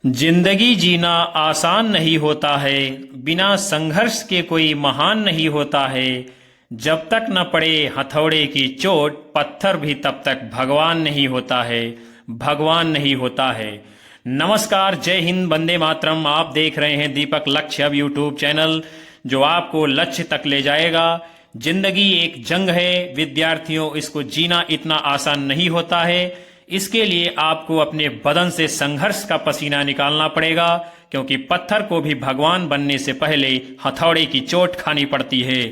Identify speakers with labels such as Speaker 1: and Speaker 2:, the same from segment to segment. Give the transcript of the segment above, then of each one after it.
Speaker 1: जिंदगी जीना आसान नहीं होता है, बिना संघर्ष के कोई महान नहीं होता है। जब तक न पड़े हथौड़े की चोट, पत्थर भी तब तक भगवान नहीं होता है, भगवान नहीं होता है। नमस्कार, जय हिंद, वंदे मातरम। आप देख रहे हैं दीपक लक्ष्य अब यूट्यूब चैनल, जो आपको लक्ष्य तक ले जाएगा। जिंदगी एक जंग है विद्यार्थियों, इसको जीना इतना आसान नहीं होता है। इसके लिए आपको अपने बदन से संघर्ष का पसीना निकालना पड़ेगा, क्योंकि पत्थर को भी भगवान बनने से पहले हथौड़े की चोट खानी पड़ती है।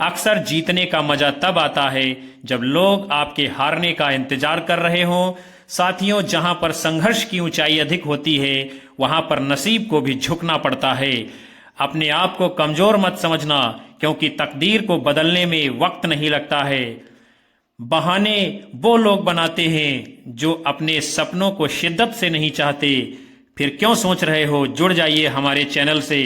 Speaker 1: अक्सर जीतने का मजा तब आता है जब लोग आपके हारने का इंतजार कर रहे हों। साथियों, जहां पर संघर्ष की ऊंचाई अधिक होती है, वहां पर नसीब को भी झुकना पड़ता है। अपने आप को कमजोर मत समझना, क्योंकि तकदीर को बदलने में वक्त नहीं लगता है। बहाने वो लोग बनाते हैं जो अपने सपनों को शिद्दत से नहीं चाहते। फिर क्यों सोच रहे हो? जुड़ जाइए हमारे चैनल से।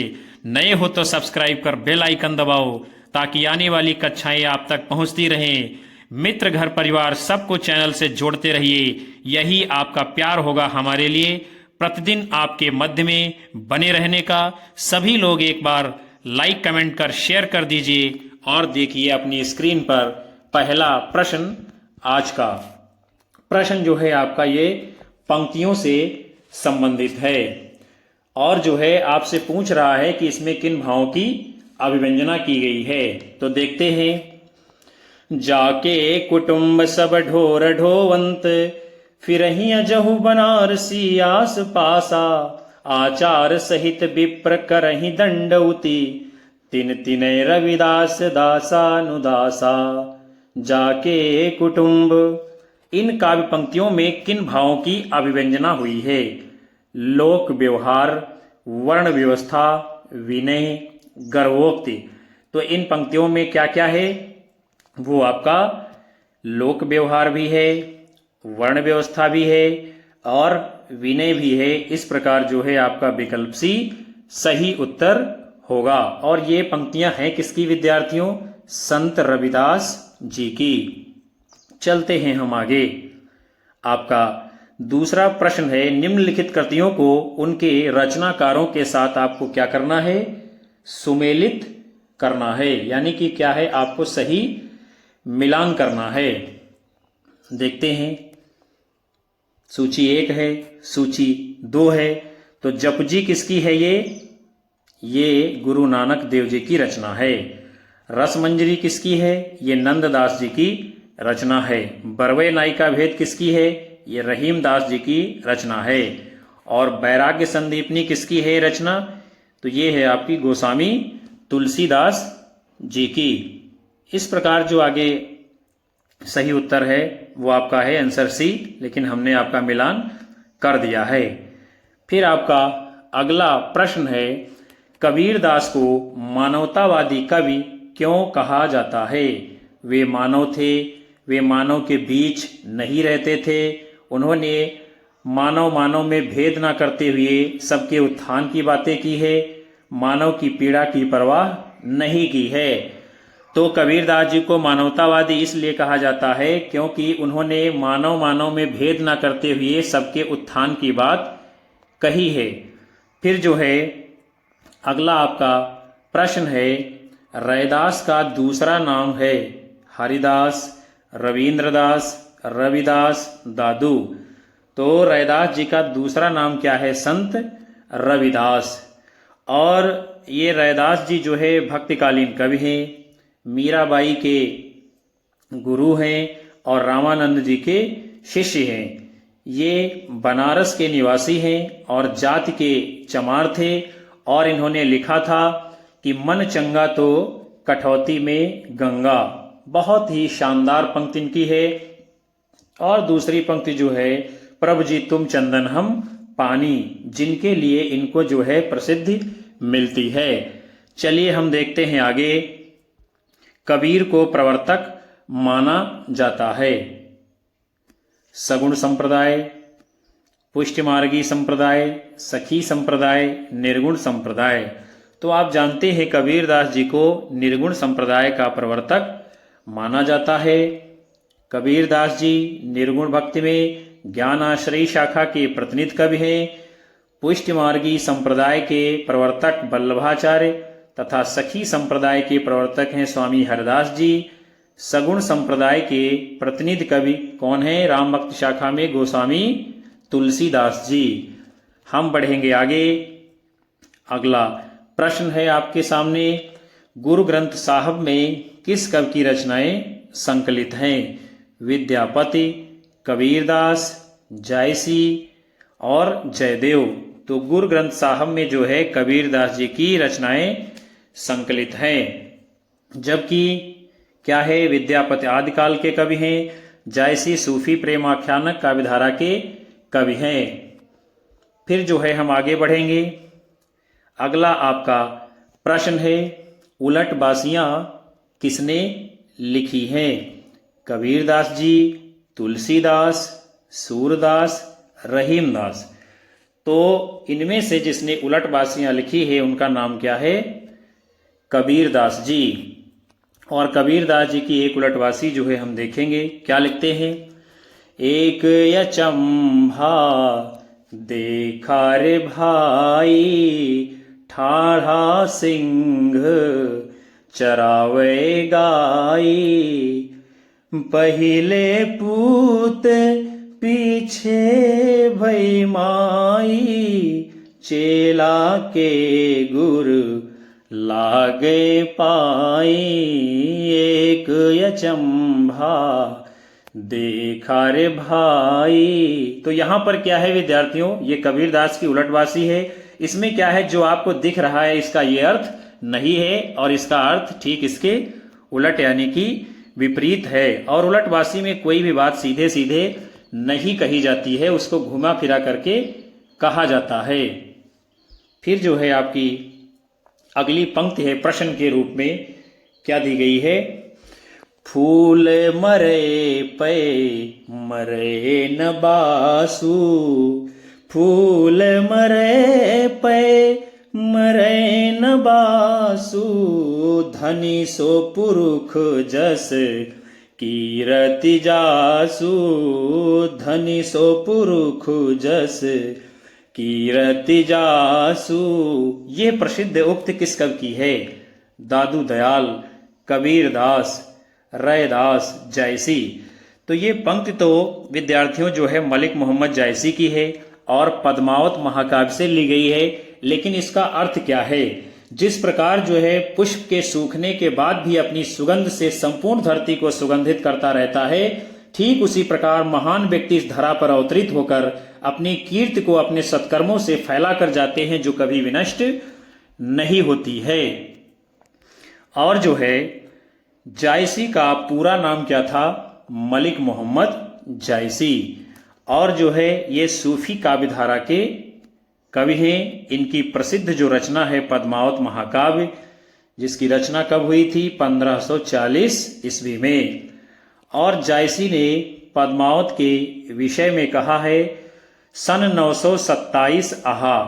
Speaker 1: नए हो तो सब्सक्राइब कर बेल आइकन दबाओ, ताकि आने वाली कक्षाएं आप तक पहुंचती रहें। मित्र, घर परिवार सबको चैनल से जोड़ते रहिए, यही आपका प्यार होगा हमारे लिए प्रतिदिन आपके मध्य में बने रहने का। सभी लोग एक बार लाइक कमेंट कर शेयर कर दीजिए और देखिए अपनी स्क्रीन पर पहला प्रश्न। आज का प्रश्न जो है आपका, ये पंक्तियों से संबंधित है और जो है आपसे पूछ रहा है कि इसमें किन भावों की अभिव्यंजना की गई है। तो देखते हैं। जाके कुटुंब सब ढोर ढोवंत, फिरहि अजहु बनारसी आस पासा, आचार सहित विप्र करहि दंडौती, तिन तिनय रविदास दासानुदासा। जाके कुटुंब, इन काव्य पंक्तियों में किन भावों की अभिव्यंजना हुई है? लोक व्यवहार, वर्ण व्यवस्था, विनय, गर्वोक्ति। तो इन पंक्तियों में क्या क्या है? वो आपका लोक व्यवहार भी है, वर्ण व्यवस्था भी है और विनय भी है। इस प्रकार जो है आपका विकल्प सी सही उत्तर होगा। और ये पंक्तियां हैं किसकी विद्यार्थियों? संत रविदास जी की। चलते हैं हम आगे। आपका दूसरा प्रश्न है, निम्नलिखित कृतियों को उनके रचनाकारों के साथ आपको क्या करना है? सुमेलित करना है, यानी कि क्या है, आपको सही मिलान करना है। देखते हैं। सूची 1 है, सूची 2 है। तो जपजी किसकी है? ये गुरु नानक देव जी की रचना है। रसमंजरी किसकी है? ये नंददास जी की रचना है। बरवे नायिका भेद किसकी है? ये रहीमदास जी की रचना है। और वैराग्य संदीपनी किसकी है रचना? तो ये है आपकी गोस्वामी तुलसीदास जी की। इस प्रकार जो आगे सही उत्तर है वो आपका है आंसर सी, लेकिन हमने आपका मिलान कर दिया है। फिर आपका अगला प्रश्न है, कबीरदास को मानवतावादी कवि क्यों कहा जाता है? वे मानव थे, वे मानव के बीच नहीं रहते थे। उन्होंने मानव मानव में भेद ना करते हुए सबके उत्थान की बातें की है, मानव की पीड़ा की परवाह नहीं की है। तो कबीरदास जी को मानवतावादी इसलिए कहा जाता है क्योंकि उन्होंने मानव मानव में भेद ना करते हुए सबके उत्थान की बात कही है। फिर जो है अगला आपका प्रश्न है, रैदास का दूसरा नाम है हरिदास, रविंद्रदास, रविदास, दादू। तो रैदास जी का दूसरा नाम क्या है? संत रविदास। और ये रैदास जी जो है भक्तिकालीन कवि हैं, मीराबाई के गुरु हैं और रामानंद जी के शिष्य हैं। ये बनारस के निवासी हैं और जाति के चमार थे। और इन्होंने लिखा था कि मन चंगा तो कठौती में गंगा। बहुत ही शानदार पंक्ति इनकी है। और दूसरी पंक्ति जो है, प्रभु जी तुम चंदन हम पानी, जिनके लिए इनको जो है प्रसिद्धि मिलती है। चलिए हम देखते हैं आगे। कबीर को प्रवर्तक माना जाता है सगुण संप्रदाय, पुष्टिमार्गी संप्रदाय, सखी संप्रदाय, निर्गुण संप्रदाय। तो आप जानते हैं कबीरदास जी को निर्गुण संप्रदाय का प्रवर्तक माना जाता है। कबीरदास जी निर्गुण भक्ति में ज्ञान आश्रयी शाखा के प्रतिनिधि कवि हैं। पुष्टिमार्गी संप्रदाय के प्रवर्तक वल्लभाचार्य तथा सखी संप्रदाय के प्रवर्तक हैं स्वामी हरदास जी। सगुण संप्रदाय के प्रतिनिधि कवि कौन है? राम भक्त शाखा में गोस्वामी तुलसीदास जी। हम बढ़ेंगे आगे। अगला प्रश्न है आपके सामने, गुरु ग्रंथ साहब में किस कवि की रचनाएं संकलित हैं? विद्यापति, कबीरदास, जायसी और जयदेव। तो गुरु ग्रंथ साहब में जो है कबीरदास जी की रचनाएं संकलित हैं। जबकि क्या है, विद्यापति आदिकाल के कवि हैं, जायसी सूफी प्रेमाख्यानक काव्यधारा के कवि हैं। फिर जो है हम आगे बढ़ेंगे। अगला आपका प्रश्न है, उलट बासियां किसने लिखी हैं? कबीरदास जी, तुलसीदास, सूरदास, रहीमदास। तो इनमें से जिसने उलट बासियां लिखी है उनका नाम क्या है? कबीरदास जी। और कबीरदास जी की एक उलटवासी जो है हम देखेंगे, क्या लिखते हैं? एक यचंभा देखा रे भाई, ठाढ़ा सिंह चरावे गाई, पहिले पूत पीछे भई माई, चेला के गुर लागे पाई, एक यचंभा देखा रे भाई। तो यहां पर क्या है विद्यार्थियों, ये कबीरदास की उलटवासी है। इसमें क्या है, जो आपको दिख रहा है इसका ये अर्थ नहीं है और इसका अर्थ ठीक इसके उलट यानी कि विपरीत है। और उलटवासी में कोई भी बात सीधे सीधे नहीं कही जाती है, उसको घुमा फिरा करके कहा जाता है। फिर जो है आपकी अगली पंक्ति है प्रश्न के रूप में, क्या दी गई है? फूल मरे पे मरे न बासु, फूल मरे पे मरे न बासु, धनी सो पुरुष जस कीरति जासु, धनी सो पुरुष जस कीरति जासु। ये प्रसिद्ध उक्त किस कवि की है? दादू दयाल, कबीरदास, रैदास, जायसी। तो ये पंक्ति तो विद्यार्थियों जो है मलिक मोहम्मद जायसी की है और पद्मावत महाकाव्य से ली गई है। लेकिन इसका अर्थ क्या है? जिस प्रकार जो है पुष्प के सूखने के बाद भी अपनी सुगंध से संपूर्ण धरती को सुगंधित करता रहता है, ठीक उसी प्रकार महान व्यक्ति इस धरा पर अवतरित होकर अपनी कीर्ति को अपने सत्कर्मों से फैला कर जाते हैं, जो कभी विनष्ट नहीं होती है। और जो है जायसी का पूरा नाम क्या था? मलिक मोहम्मद जायसी। और जो है ये सूफी काव्यधारा के कवि हैं। इनकी प्रसिद्ध जो रचना है पद्मावत महाकाव्य, जिसकी रचना कब हुई थी? 1540 ईस्वी में। और जायसी ने पद्मावत के विषय में कहा है, सन 927 आहा,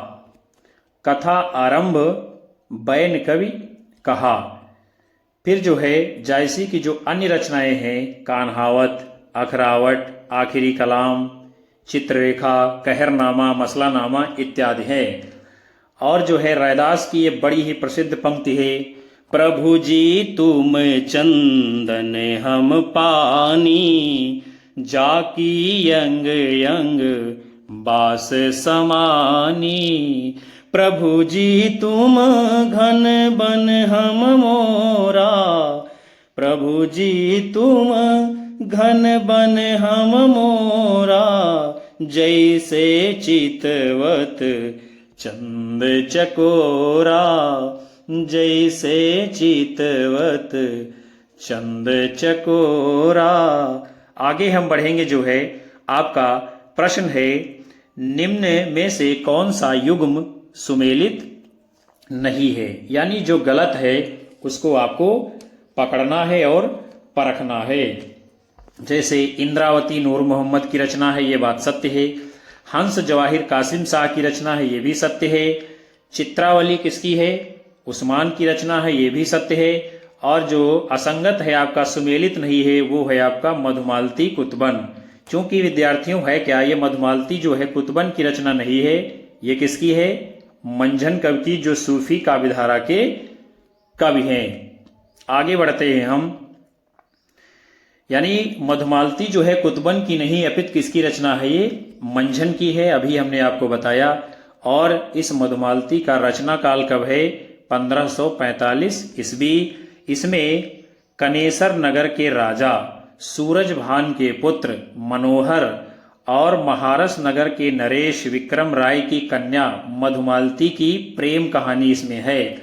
Speaker 1: कथा आरंभ बैन कवि कहा। फिर जो है जायसी की जो अन्य रचनाएं हैं, कान्हावत, अखरावट, आखिरी कलाम, चित्ररेखा, कहरनामा, मसलानामा इत्यादि है। और जो है रैदास की ये बड़ी ही प्रसिद्ध पंक्ति है, प्रभु जी तुम चंदन हम पानी, जाकी यंग यंग बास समानी, प्रभु जी तुम घन बन हम मोरा, प्रभु जी तुम घन बन हम मोरा, जैसे चितवत चंद चकोरा, जैसे चितवत चंद चकोरा। आगे हम बढ़ेंगे। जो है आपका प्रश्न है, निम्न में से कौन सा युग्म सुमेलित नहीं है? यानी जो गलत है उसको आपको पकड़ना है और परखना है। जैसे इंद्रावती नूर मोहम्मद की रचना है, ये बात सत्य है। हंस जवाहिर कासिम शाह की रचना है, ये भी सत्य है। चित्रावली किसकी है? उस्मान की रचना है, ये भी सत्य है। और जो असंगत है आपका, सुमेलित नहीं है, वो है आपका मधुमालती कुतुबन। क्योंकि विद्यार्थियों है क्या, ये मधुमालती जो है कुतुबन की रचना नहीं है, ये किसकी है? मंझन कवि की, जो सूफी काव्यधारा के कवि हैं। आगे बढ़ते हैं हम। यानी मधुमालती जो है कुतुबन की नहीं अपित किसकी रचना है? ये मंझन की है, अभी हमने आपको बताया। और इस मधुमालती का रचना काल कब है? 1545 ईस्वी। इसमें कनेसर नगर के राजा सूरजभान के पुत्र मनोहर और महारस नगर के नरेश विक्रम राय की कन्या मधुमालती की प्रेम कहानी इसमें है।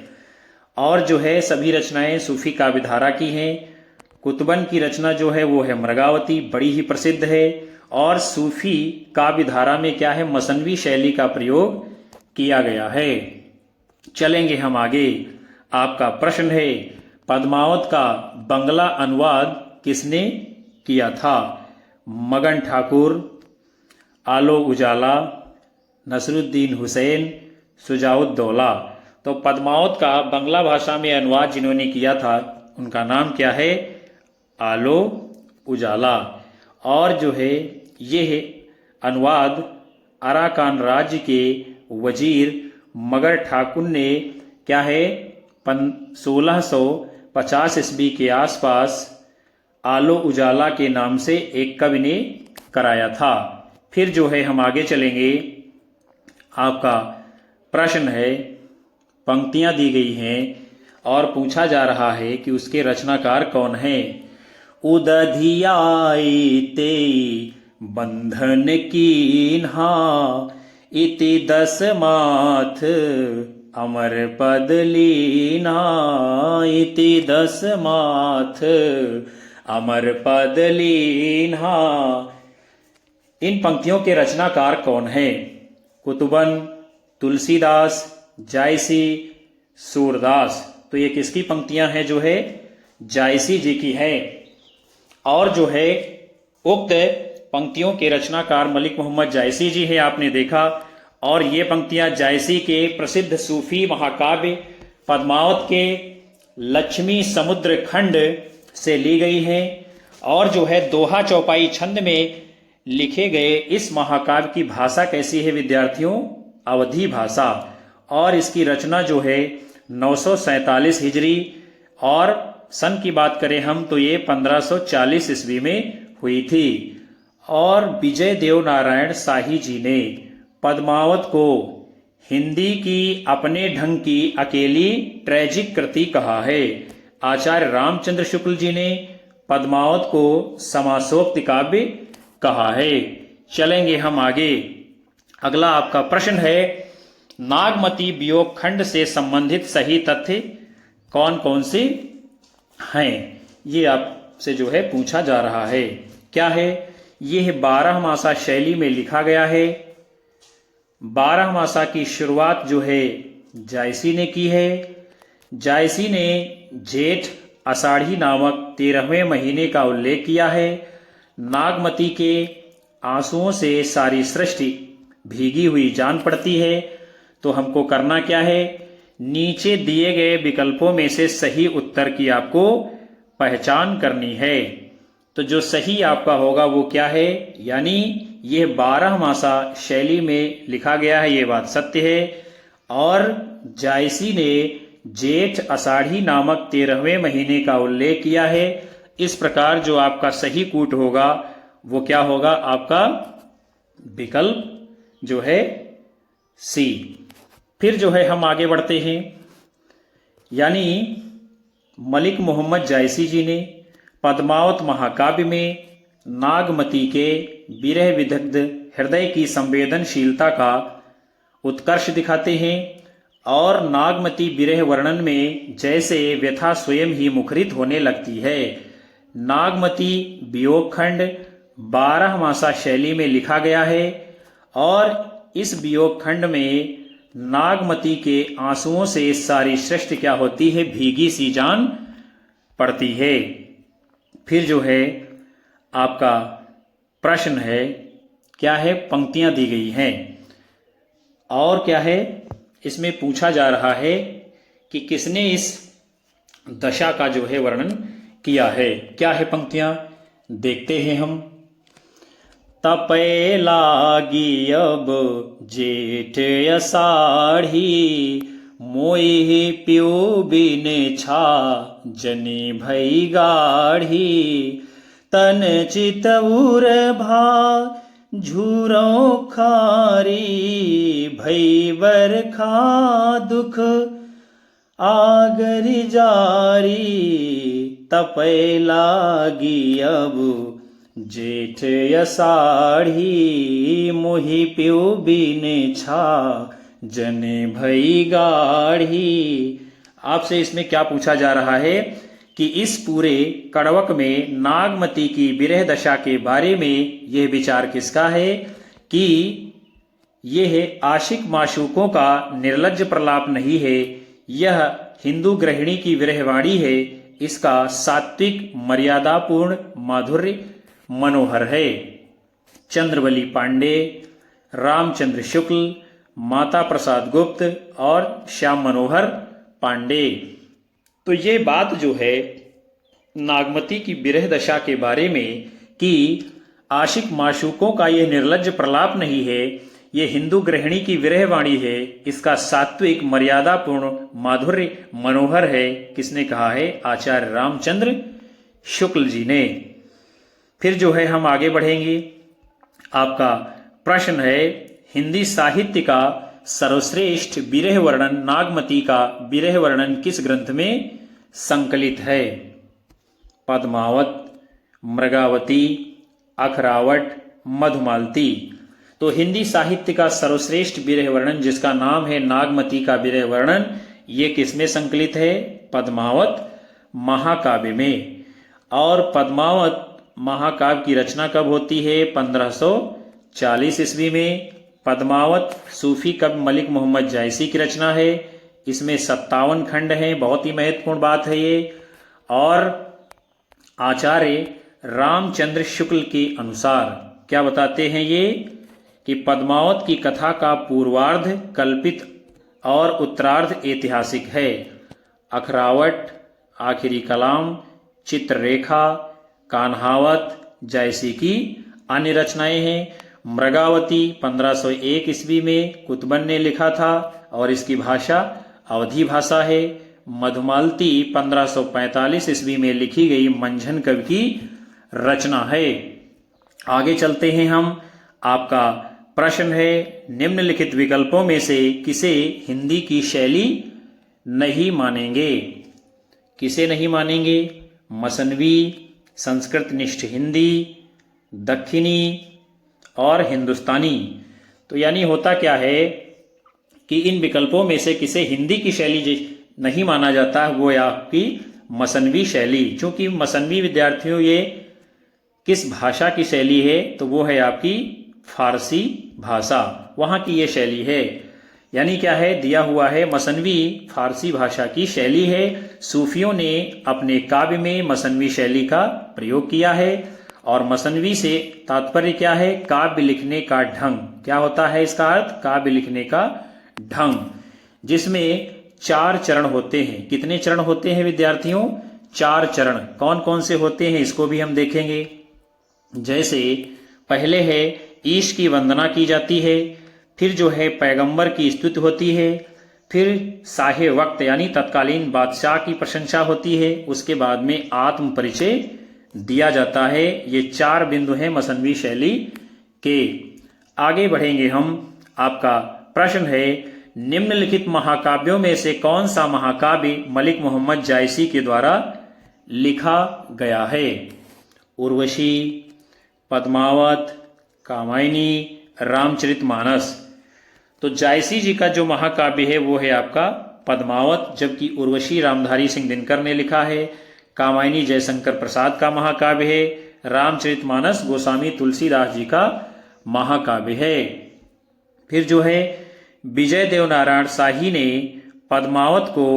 Speaker 1: और जो है सभी रचनाएं सूफी काव्यधारा की हैं। कुतुबन की रचना जो है वो है मृगावती, बड़ी ही प्रसिद्ध है। और सूफी काव्यधारा में क्या है? मसनवी शैली का प्रयोग किया गया है। चलेंगे हम आगे। आपका प्रश्न है, पद्मावत का बंगला अनुवाद किसने किया था? मगन ठाकुर, आलो उजाला, नसरुद्दीन हुसैन, सुजाउद्दौला। तो पद्मावत का बंगला भाषा में अनुवाद जिन्होंने किया था उनका नाम क्या है? आलो उजाला। और जो है यह अनुवाद अराकान राज्य के वजीर मगर ठाकुर ने क्या है 1650 ईस्वी के आसपास आलो उजाला के नाम से एक कवि ने कराया था। फिर जो है हम आगे चलेंगे। आपका प्रश्न है, पंक्तियां दी गई हैं और पूछा जा रहा है कि उसके रचनाकार कौन हैं। उदधियाई ते बंधन कीन्हा इति दस माथ अमर पद लीना इति दस माथ अमर पद लीना। इन पंक्तियों के रचनाकार कौन हैं? कुतुबन, तुलसीदास, जायसी, सूरदास। तो ये किसकी पंक्तियां हैं? जो है जायसी जी की है। और जो है उक्त पंक्तियों के रचनाकार मलिक मोहम्मद जायसी जी है, आपने देखा। और ये पंक्तियां जायसी के प्रसिद्ध सूफी महाकाव्य पद्मावत के लक्ष्मी समुद्र खंड से ली गई है। और जो है दोहा चौपाई छंद में लिखे गए इस महाकाव्य की भाषा कैसी है विद्यार्थियों? अवधी भाषा। और इसकी रचना जो है 947 हिजरी और सन की बात करें हम तो ये 1540 ईस्वी में हुई थी। और विजय देव नारायण शाही जी ने पद्मावत को हिंदी की अपने ढंग की अकेली ट्रेजिक कृति कहा है। आचार्य रामचंद्र शुक्ल जी ने पद्मावत को समासोक्ति काव्य कहा है। चलेंगे हम आगे। अगला आपका प्रश्न है, नागमती वियोग खंड से संबंधित सही तथ्य कौन कौन से हैं? ये आपसे जो है पूछा जा रहा है। क्या है? यह 12 मासा शैली में लिखा गया है। 12 मासा की शुरुआत जो है जायसी ने की है। जायसी ने जेठ आषाढ़ी नामक 13वें महीने का उल्लेख किया है। नागमती के आंसुओं से सारी सृष्टि भीगी हुई जान पड़ती है। तो हमको करना क्या है? नीचे दिए गए विकल्पों में से सही उत्तर की आपको पहचान करनी है। तो जो सही आपका होगा वो क्या है? यानी यह 12 मासा शैली में लिखा गया है, ये बात सत्य है। और जायसी ने जेठ आषाढ़ी नामक 13वें महीने का उल्लेख किया है। इस प्रकार जो आपका सही कूट होगा वो क्या होगा? आपका विकल्प जो है सी। फिर जो है हम आगे बढ़ते हैं। यानी मलिक मोहम्मद जायसी जी ने पद्मावत महाकाव्य में नागमती के विरह विदग्ध हृदय की संवेदनशीलता का उत्कर्ष दिखाते हैं। और नागमती विरह वर्णन में जैसे व्यथा स्वयं ही मुखरित होने लगती है। नागमती वियोग खंड 12 मासा शैली में लिखा गया है। और इस वियोग खंड में नागमती के आंसुओं से सारी सृष्टि क्या होती है? भीगी सी जान पड़ती है। फिर जो है आपका प्रश्न है, क्या है? पंक्तियां दी गई हैं और क्या है? इसमें पूछा जा रहा है कि किसने इस दशा का जो है वर्णन किया है। क्या है पंक्तियां? देखते हैं हम। तपय लागी अब जेठ अषाढ़ी, मोहि पियो बिन छा जनि भई गाढ़ी। तन चितउर भा झूरों खारी, भई बरखा दुख आगरि जारी। तपय लागी अब जेठ अषाढ़ी, मोहि पियो बिन छा जने भई गाढ़ी। आपसे इसमें क्या पूछा जा रहा है कि इस पूरे कड़वक में नागमती की विरह दशा के बारे में यह विचार किसका है कि यह आशिक माशूकों का निर्लज्ज प्रलाप नहीं है, यह हिंदू गृहिणी की विरहवाणी है। इसका सात्विक मर्यादापूर्ण माधुर्य मनोहर है। चंद्रवली पांडे, रामचंद्र शुक्ल, माता प्रसाद गुप्त और श्याम मनोहर पांडे। तो ये बात जो है नागमती की विरह दशा के बारे में कि आशिक माशूकों का यह निर्लज्ज प्रलाप नहीं है, ये हिंदू गृहिणी की विरहवाणी है, इसका सात्विक मर्यादापूर्ण माधुर्य मनोहर है, किसने कहा है? आचार्य रामचंद्र शुक्ल जी ने। फिर जो है हम आगे बढ़ेंगे। आपका प्रश्न है, हिंदी साहित्य का सर्वश्रेष्ठ विरह वर्णन नागमती का विरह वर्णन किस ग्रंथ में संकलित है? पद्मावत, मृगावती, अखरावट, मधुमालती। तो हिंदी साहित्य का सर्वश्रेष्ठ विरह वर्णन जिसका नाम है नागमती का विरह वर्णन, ये किसमें संकलित है? पद्मावत महाकाव्य में। और पद्मावत महाकाव्य की रचना कब होती है? 1540 ईस्वी में। पद्मावत सूफी कवि मलिक मोहम्मद जायसी की रचना है। इसमें 57 खंड हैं, बहुत ही महत्वपूर्ण बात है ये। और आचार्य रामचंद्र शुक्ल के अनुसार क्या बताते हैं ये कि पद्मावत की कथा का पूर्वार्ध कल्पित और उत्तरार्ध ऐतिहासिक है। अखरावट, आखिरी कलाम, चित्ररेखा, कान्हावत, जायसी की अन्य रचनाएं हैं। मृगावती 1501 ईस्वी में कुतुबन ने लिखा था और इसकी भाषा अवधी भाषा है। मधुमालती 1545 ईस्वी में लिखी गई मंझन कवि की रचना है। आगे चलते हैं हम। आपका प्रश्न है, निम्नलिखित विकल्पों में से किसे हिंदी की शैली नहीं मानेंगे? किसे नहीं मानेंगे? मसनवी, संस्कृत निष्ठ हिंदी, दक्षिणी और हिंदुस्तानी। तो यानी होता क्या है कि इन विकल्पों में से किसे हिंदी की शैली नहीं माना जाता है, वो है आपकी मसनवी शैली। चूंकि मसनवी विद्यार्थियों ये किस भाषा की शैली है? तो वो है आपकी फारसी भाषा, वहां की ये शैली है। यानी क्या है? दिया हुआ है मसनवी फारसी भाषा की शैली है। सूफियों ने अपने काव्य में मसनवी शैली का प्रयोग किया है। और मसनवी से तात्पर्य क्या है? काव्य लिखने का ढंग। क्या होता है इसका अर्थ? काव्य लिखने का ढंग, जिसमें 4 चरण होते हैं। कितने चरण होते हैं विद्यार्थियों? 4 चरण। कौन कौन से होते हैं इसको भी हम देखेंगे। जैसे पहले है ईश की वंदना की जाती है, फिर जो है पैगंबर की स्तुति होती है, फिर साहे वक्त यानी तत्कालीन बादशाह की प्रशंसा होती है, उसके बाद में आत्म परिचय दिया जाता है। ये 4 बिंदु हैं मसनवी शैली के। आगे बढ़ेंगे हम। आपका प्रश्न है, निम्नलिखित महाकाव्यों में से कौन सा महाकाव्य मलिक मोहम्मद जायसी के द्वारा लिखा गया है? उर्वशी, पद्मावत, कामायनी, रामचरितमानस। तो जायसी जी का जो महाकाव्य है वो है आपका पद्मावत, जबकि उर्वशी रामधारी सिंह दिनकर ने लिखा है। कामायनी जयशंकर प्रसाद का महाकाव्य है। रामचरितमानस गोस्वामी तुलसीदास जी का महाकाव्य है। फिर जो है विजय देवनारायण शाही ने पद्मावत को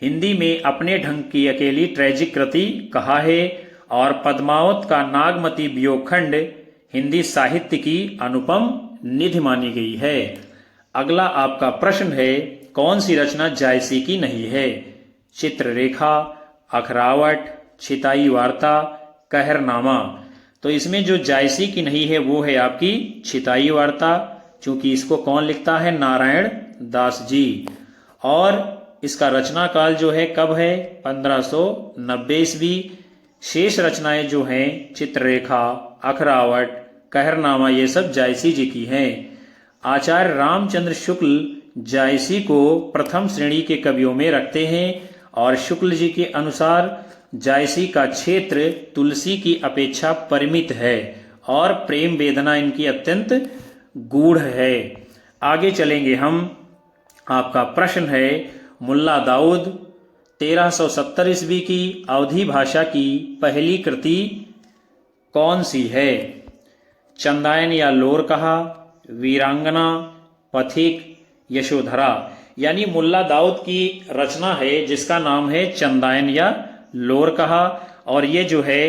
Speaker 1: हिंदी में अपने ढंग की अकेली ट्रेजिक कृति कहा है और पद्मावत का नागमती वियोगखंड हिंदी साहित्य की अनुपम निधि मानी गई है। अगला आपका प्रश्न है, कौन सी रचना जायसी की नहीं है? चित्ररेखा, अखरावट, छिताई वार्ता, कहरनामा। तो इसमें जो जायसी की नहीं है वो है आपकी छिताई वार्ता, चूंकि इसको कौन लिखता है, नारायण दास जी। और इसका रचना काल जो है कब है, 1590 ईस्वी। शेष रचनाएं जो हैं चित्ररेखा, अखरावट, कहरनामा, ये सब जायसी जी की हैं। आचार्य रामचंद्र शुक्ल जायसी को प्रथम श्रेणी के कवियों में रखते हैं और शुक्ल जी के अनुसार जायसी का क्षेत्र तुलसी की अपेक्षा परिमित है और प्रेम वेदना इनकी अत्यंत गूढ़ है। आगे चलेंगे हम। आपका प्रश्न है, मुल्ला दाऊद 1370 ईस्वी की अवधी भाषा की पहली कृति कौन सी है? चंदायन या लोर कहा, वीरांगना, पथिक, यशोधरा। यानी मुल्ला दाऊद की रचना है जिसका नाम है चंदायन या लोर कहा, और ये जो है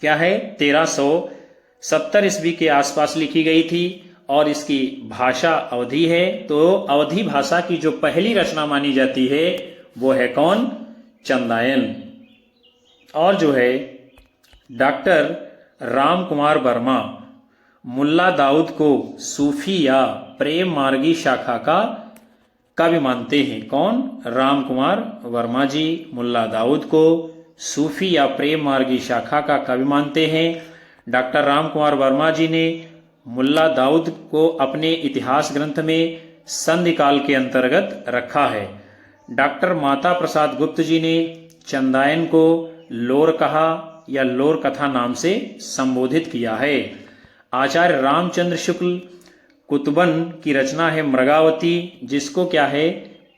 Speaker 1: क्या है, 1370 ईस्वी के आसपास लिखी गई थी और इसकी भाषा अवधी है। तो अवधी भाषा की जो पहली रचना मानी जाती है वो है कौन, चंदायन। और जो है डॉक्टर राम कुमार वर्मा मुल्ला दाऊद को सूफी या प्रेम मार्गी शाखा का कवि मानते हैं। कौन, राम कुमार वर्मा जी मुल्ला दाऊद को सूफी या प्रेम मार्गी शाखा का कवि मानते हैं। डॉक्टर राम कुमार वर्मा जी ने मुल्ला दाऊद को अपने इतिहास ग्रंथ में संधि काल के अंतर्गत रखा है। डॉक्टर माता प्रसाद गुप्त जी ने चंदायन को लोर कहा या लोर कथा नाम से संबोधित किया है। आचार्य रामचंद्र शुक्ल कुतुबन की रचना है मृगावती, जिसको क्या है,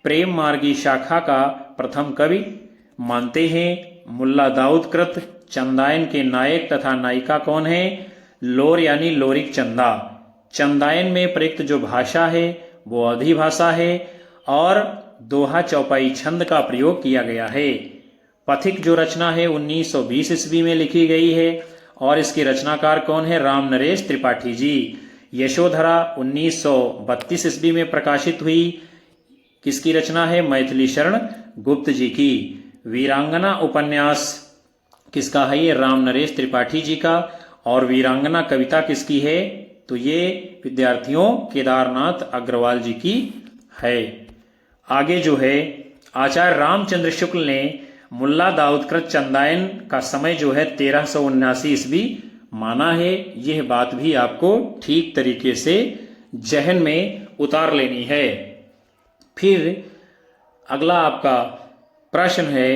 Speaker 1: प्रेम मार्गी शाखा का प्रथम कवि मानते हैं। मुल्ला दाऊद कृत चंदायन के नायक तथा नायिका कौन है, लोर यानी लोरिक चंदा। चंदायन में प्रयुक्त जो भाषा है वो अवधी भाषा है और दोहा चौपाई छंद का प्रयोग किया गया है। पथिक जो रचना है 1920 ईस्वी में लिखी गई है और इसके रचनाकार कौन है, राम नरेश त्रिपाठी जी। यशोधरा 1932 ईस्वी में प्रकाशित हुई, किसकी रचना है, मैथिली शरण गुप्त जी की। वीरांगना उपन्यास किसका है, ये राम नरेश त्रिपाठी जी का। और वीरांगना कविता किसकी है, तो ये विद्यार्थियों केदारनाथ अग्रवाल जी की है। आगे जो है आचार्य रामचंद्र शुक्ल ने मुल्ला दाऊद कृत चंदायन का समय जो है 1379 ईस्वी माना है। यह बात भी आपको ठीक तरीके से जहन में उतार लेनी है। फिर अगला आपका प्रश्न है,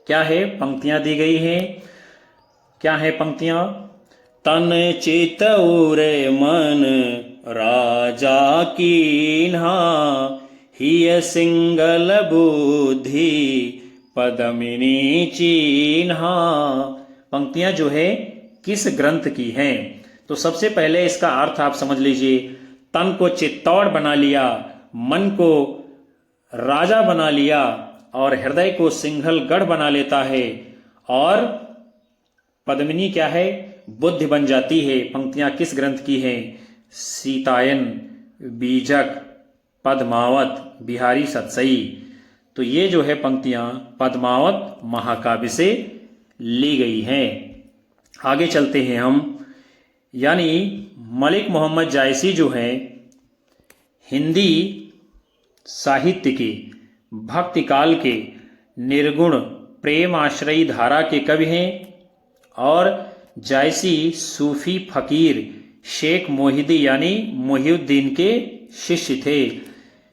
Speaker 1: क्या है, पंक्तियां दी गई हैं। क्या है पंक्तियां, तन चितौर मन राजा कीन्हा, हिय सिंगल बुद्धि पदमिनी चीन्हा। पंक्तियां जो है किस ग्रंथ की हैं, तो सबसे पहले इसका अर्थ आप समझ लीजिए। तन को चित्तौड़ बना लिया, मन को राजा बना लिया और हृदय को सिंघलगढ़ बना लेता है, और पद्मिनी क्या है, बुद्धि बन जाती है। पंक्तियां किस ग्रंथ की हैं, सीतायन, बीजक, पद्मावत, बिहारी सतसई। तो ये जो है पंक्तियां पद्मावत महाकाव्य से ली गई हैं। आगे चलते हैं हम। यानी मलिक मोहम्मद जायसी जो हैं हिंदी साहित्य के भक्ति काल के निर्गुण प्रेम आश्रयी धारा के कवि हैं और जायसी सूफी फकीर शेख मोहिदी यानी मोहिउद्दीन के शिष्य थे।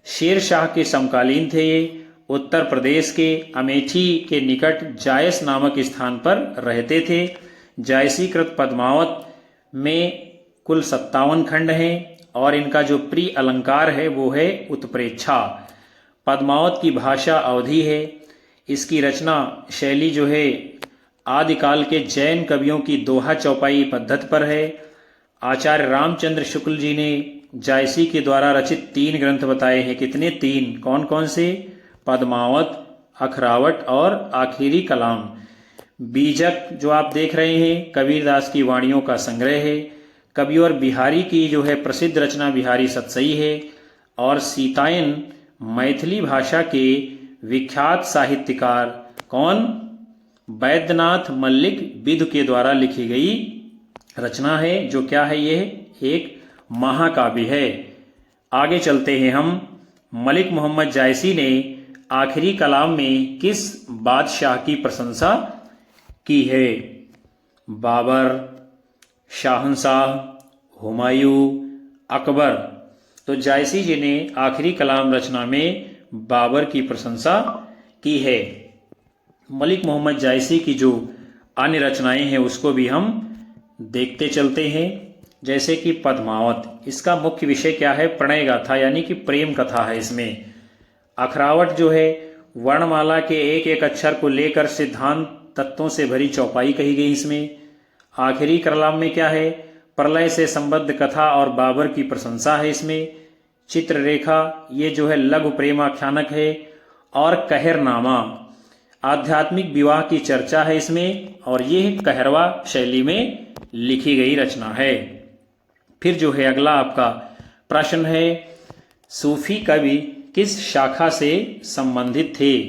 Speaker 1: शेर शाह के समकालीन थे। उत्तर प्रदेश के अमेठी के निकट जायस नामक स्थान पर रहते थे। जायसी कृत पद्मावत में कुल 57 खंड हैं और इनका जो प्रिय अलंकार है वो है उत्प्रेक्षा। पद्मावत की भाषा अवधी है। इसकी रचना शैली जो है आदिकाल के जैन कवियों की दोहा चौपाई पद्धति पर है। आचार्य रामचंद्र शुक्ल जी ने जायसी के द्वारा रचित 3 ग्रंथ बताए हैं। कितने? 3। कौन कौन से? पद्मावत, अखरावट और आखिरी कलाम। बीजक जो आप देख रहे हैं कबीरदास की वाणियों का संग्रह है। कविवर बिहारी की जो है प्रसिद्ध रचना बिहारी सतसई है। और सीतायन मैथिली भाषा के विख्यात साहित्यकार कौन? वैद्यनाथ मल्लिक विदु के द्वारा लिखी गई रचना है, जो क्या है, ये एक महाकाव्य है। आगे चलते हैं हम। मलिक मोहम्मद जायसी ने आखिरी कलाम में किस बादशाह की प्रशंसा की है? बाबर, शाहनशाह, हुमायूं, अकबर। तो जायसी जी ने आखिरी कलाम रचना में बाबर की प्रशंसा की है। मलिक मोहम्मद जायसी की जो अन्य रचनाएं हैं उसको भी हम देखते चलते हैं। जैसे कि पद्मावत, इसका मुख्य विषय क्या है? प्रणय गाथा यानी कि प्रेम कथा है इसमें। अखरावट जो है, वर्णमाला के एक एक अक्षर को लेकर सिद्धांत तत्वों से भरी चौपाई कही गई इसमें। आखिरी कलाम में क्या है? प्रलय से संबद्ध कथा और बाबर की प्रशंसा है इसमें। चित्ररेखा, ये जो है लघु प्रेमाख्यानक है। और कहरनामा, आध्यात्मिक विवाह की चर्चा है इसमें, और ये कहरवा शैली में लिखी गई रचना है। फिर जो है अगला आपका प्रश्न है, सूफी कवि किस शाखा से संबंधित थे?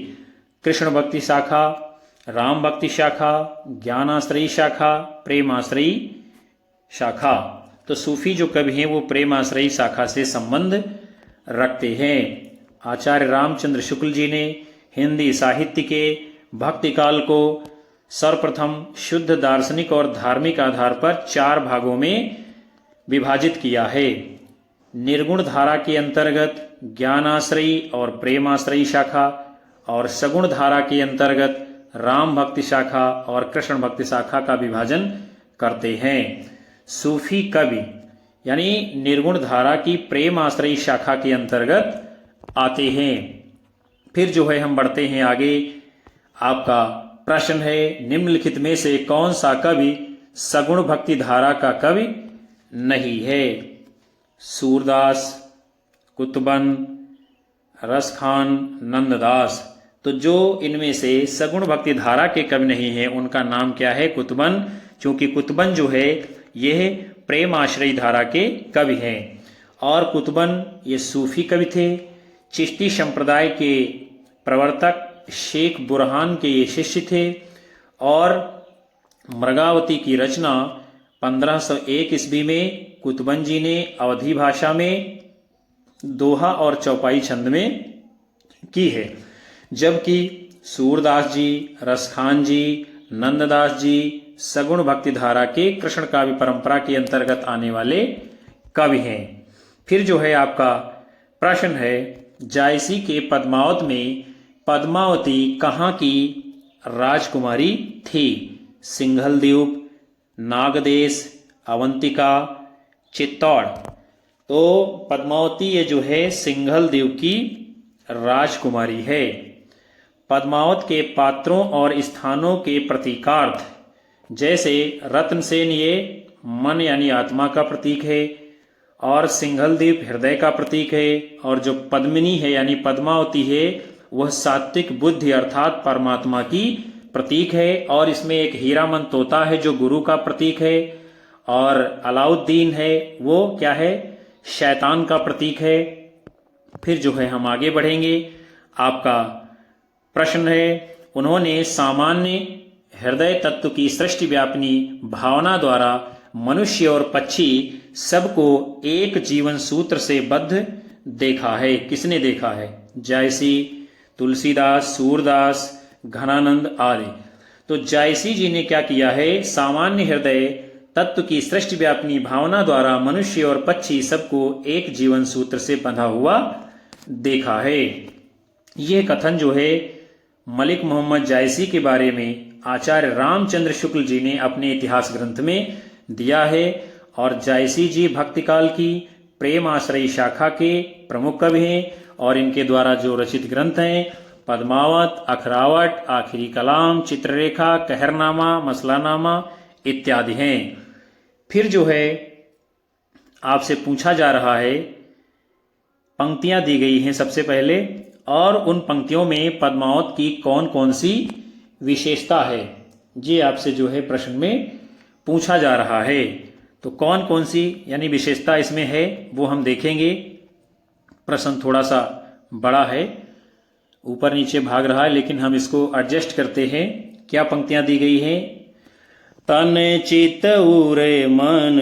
Speaker 1: कृष्ण भक्ति शाखा, राम भक्ति शाखा, ज्ञानाश्रयी शाखा, प्रेमाश्रयी शाखा। तो सूफी जो कवि हैं वो प्रेमाश्रयी शाखा से संबंध रखते हैं। आचार्य रामचंद्र शुक्ल जी ने हिंदी साहित्य के भक्ति काल को सर्वप्रथम शुद्ध दार्शनिक और धार्मिक आधार पर 4 भागों में विभाजित किया है। निर्गुण धारा के अंतर्गत ज्ञानाश्रयी और प्रेमाश्रयी शाखा, और सगुण धारा के अंतर्गत राम भक्ति शाखा और कृष्ण भक्ति शाखा का विभाजन करते हैं। सूफी कवि यानी निर्गुण धारा की प्रेमाश्रयी शाखा के अंतर्गत आते हैं। फिर जो है हम बढ़ते हैं आगे। आपका प्रश्न है, निम्नलिखित में से कौन सा कवि सगुण भक्ति धारा का कवि नहीं है? सूरदास, कुतुबन, रसखान, नंददास। तो जो इनमें से सगुण भक्ति धारा के कवि नहीं है उनका नाम क्या है? कुतुबन। क्योंकि कुतुबन जो है यह प्रेम आश्रयी धारा के कवि हैं। और कुतुबन ये सूफी कवि थे। चिश्ती संप्रदाय के प्रवर्तक शेख बुरहान के ये शिष्य थे। और मृगावती की रचना 1501 ईस्वी में कुतुबन जी ने अवधी भाषा में दोहा और चौपाई छंद में की है। जबकि सूरदास जी, रसखान जी, नंददास जी सगुण भक्ति धारा के कृष्ण काव्य परंपरा के अंतर्गत आने वाले कवि हैं। फिर जो है आपका प्रश्न है, जायसी के पद्मावत में पद्मावती कहाँ की राजकुमारी थी? सिंघल द्वीप, नागदेश, अवंतिका, चित्तौड़। तो पद्मावती ये जो है सिंघल द्वीप की राजकुमारी है। पद्मावत के पात्रों और स्थानों के प्रतीकार्थ, जैसे रत्नसेन ये मन यानी आत्मा का प्रतीक है, और सिंघल द्वीप हृदय का प्रतीक है, और जो पद्मिनी है यानी पद्मावती है वह सात्विक बुद्धि अर्थात परमात्मा की प्रतीक है। और इसमें एक हीरामन तोता है जो गुरु का प्रतीक है, और अलाउद्दीन है वो क्या है? शैतान का प्रतीक है। फिर जो है हम आगे बढ़ेंगे। आपका प्रश्न है, उन्होंने सामान्य हृदय तत्व की सृष्टि व्यापिनी भावना द्वारा मनुष्य और पक्षी सबको एक जीवन सूत्र से बद्ध देखा है। किसने देखा है? जायसी, तुलसीदास, सूरदास, घनानंद आदि। तो जायसी जी ने क्या किया है? सामान्य हृदय तत्व की सृष्टि व्यापिनी भावना द्वारा मनुष्य और पक्षी सबको एक जीवन सूत्र से बंधा हुआ देखा है। यह कथन जो है मलिक मोहम्मद जायसी के बारे में आचार्य रामचंद्र शुक्ल जी ने अपने इतिहास ग्रंथ में दिया है। और जायसी जी भक्तिकाल की प्रेम आश्रयी शाखा के प्रमुख कवि हैं, और इनके द्वारा जो रचित ग्रंथ हैं पद्मावत, अखरावट, आखिरी कलाम, चित्ररेखा, कहरनामा, मसलानामा इत्यादि हैं। फिर जो है आपसे पूछा जा रहा है, पंक्तियां दी गई हैं सबसे पहले, और उन पंक्तियों में पद्मावत की कौन कौन सी विशेषता है, ये आपसे जो है प्रश्न में पूछा जा रहा है। तो कौन कौन सी यानी विशेषता इसमें है वो हम देखेंगे। प्रश्न थोड़ा सा बड़ा है, ऊपर नीचे भाग रहा है, लेकिन हम इसको एडजस्ट करते हैं। क्या पंक्तियां दी गई हैं? तन चित उरे मन